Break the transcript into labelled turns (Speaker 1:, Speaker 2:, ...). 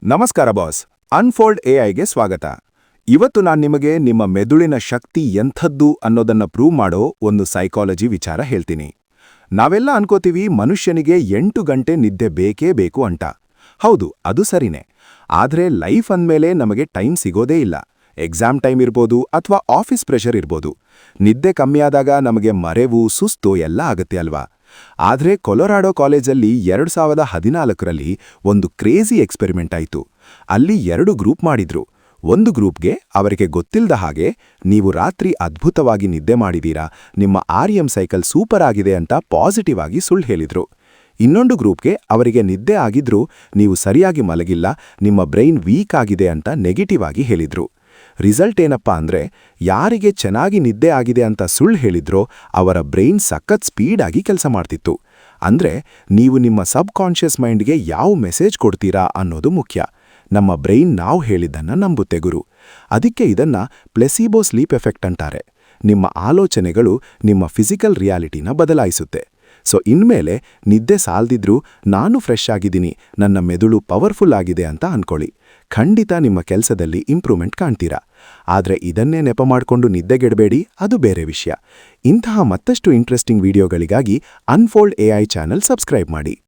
Speaker 1: ನಮಸ್ಕಾರ boss. Unfold ಎಐಗೆ ಸ್ವಾಗತ. ಇವತ್ತು ನಾನು ನಿಮಗೆ ನಿಮ್ಮ ಮೆದುಳಿನ ಶಕ್ತಿ ಎಂಥದ್ದು ಅನ್ನೋದನ್ನ ಪ್ರೂವ್ ಮಾಡೋ ಒಂದು ಸೈಕಾಲಜಿ ವಿಚಾರ ಹೇಳ್ತೀನಿ. ನಾವೆಲ್ಲ ಅನ್ಕೋತೀವಿ ಮನುಷ್ಯನಿಗೆ 8 ಗಂಟೆ ನಿದ್ದೆ ಬೇಕೇ ಬೇಕು ಅಂತ. ಹೌದು, ಅದು ಸರಿನೇ. ಆದ್ರೆ ಲೈಫ್ ಅಂದ್ಮೇಲೆ ನಮಗೆ ಟೈಮ್ ಸಿಗೋದೇ ಇಲ್ಲ. ಎಕ್ಸಾಮ್ ಟೈಮ್ ಇರ್ಬೋದು ಅಥವಾ ಆಫೀಸ್ ಪ್ರೆಷರ್ ಇರ್ಬೋದು. ನಿದ್ದೆ ಕಮ್ಮಿಯಾದಾಗ ನಮಗೆ ಮರೆವು, ಸುಸ್ತು ಎಲ್ಲ ಆಗುತ್ತೆ ಅಲ್ವಾ? ಆದ್ರೆ ಕೊಲೊರಾಡೋ ಕಾಲೇಜಲ್ಲಿ 2014ರಲ್ಲಿ ಒಂದು ಕ್ರೇಜಿ ಎಕ್ಸ್ಪೆರಿಮೆಂಟ್ ಆಯಿತು. ಅಲ್ಲಿ 2 ಗ್ರೂಪ್ ಮಾಡಿದ್ರು. ಒಂದು ಗ್ರೂಪ್ಗೆ ಅವರಿಗೆ ಗೊತ್ತಿಲ್ಲದ ಹಾಗೆ ನೀವು ರಾತ್ರಿ ಅದ್ಭುತವಾಗಿ ನಿದ್ದೆ ಮಾಡಿದೀರಾ, ನಿಮ್ಮ REM ಸೈಕಲ್ ಸೂಪರ್ ಆಗಿದೆ ಅಂತ ಪಾಸಿಟಿವ್ ಆಗಿ ಸುಳ್ಳು ಹೇಳಿದ್ರು. ಇನ್ನೊಂದು ಗ್ರೂಪ್ಗೆ ಅವರಿಗೆ ನಿದ್ದೆ ಆಗಿದ್ರೂ ನೀವು ಸರಿಯಾಗಿ ಮಲಗಿಲ್ಲ, ನಿಮ್ಮ ಬ್ರೈನ್ ವೀಕ್ ಆಗಿದೆ ಅಂತ ನೆಗೆಟಿವ್ ಆಗಿ ಹೇಳಿದ್ರು. ರಿಸಲ್ಟ್ ಏನಪ್ಪಾ ಅಂದ್ರೆ, ಯಾರಿಗೆ ಚೆನ್ನಾಗಿ ನಿದ್ದೆ ಆಗಿದೆ ಅಂತ ಸುಳ್ಳು ಹೇಳಿದ್ರೋ ಅವರ ಬ್ರೈನ್ ಸಖತ್ ಸ್ಪೀಡ್ ಆಗಿ ಕೆಲಸ ಮಾಡ್ತಿತ್ತು. ಅಂದ್ರೆ ನೀವು ನಿಮ್ಮ ಸಬ್ ಕಾನ್ಷಿಯಸ್ ಮೈಂಡ್ಗೆ ಯಾವ ಮೆಸೇಜ್ ಕೊಡ್ತೀರಾ ಅನ್ನೋದು ಮುಖ್ಯ. ನಮ್ಮ ಬ್ರೈನ್ ನಾವು ಹೇಳಿದ್ದನ್ನ ನಂಬುತ್ತೆ ಗುರು. ಅದಕ್ಕೆ ಇದನ್ನ ಪ್ಲೆಸಿಬೋ ಸ್ಲೀಪ್ ಎಫೆಕ್ಟ್ ಅಂತಾರೆ. ನಿಮ್ಮ ಆಲೋಚನೆಗಳು ನಿಮ್ಮ ಫಿಸಿಕಲ್ ರಿಯಾಲಿಟಿನ ಬದಲಾಯಿಸುತ್ತೆ. ಸೊ ಇನ್ಮೇಲೆ ನಿದ್ದೆ ಸಾಲ್ದಿದ್ರೂ ನಾನು ಫ್ರೆಶ್ ಆಗಿದ್ದೀನಿ, ನನ್ನ ಮೆದುಳು ಪವರ್ಫುಲ್ ಆಗಿದೆ ಅಂತ ಅನ್ಕೊಳ್ಳಿ. ಖಂಡಿತ ನಿಮ್ಮ ಕೆಲಸದಲ್ಲಿ ಇಂಪ್ರೂವ್ಮೆಂಟ್ ಕಾಣ್ತೀರಾ. ಆದ್ರೆ ಇದನ್ನೇ ನೆಪ ಮಾಡ್ಕೊಂಡು ನಿದ್ದೆಗೆಡಬೇಡಿ, ಅದು ಬೇರೆ ವಿಷಯ. ಇಂತಹ ಮತ್ತಷ್ಟು ಇಂಟ್ರೆಸ್ಟಿಂಗ್ ವಿಡಿಯೋಗಳಿಗಾಗಿ ಅನ್ಫೋಲ್ಡ್ ಎಐ ಚಾನೆಲ್ ಸಬ್ಸ್ಕ್ರೈಬ್ ಮಾಡಿ.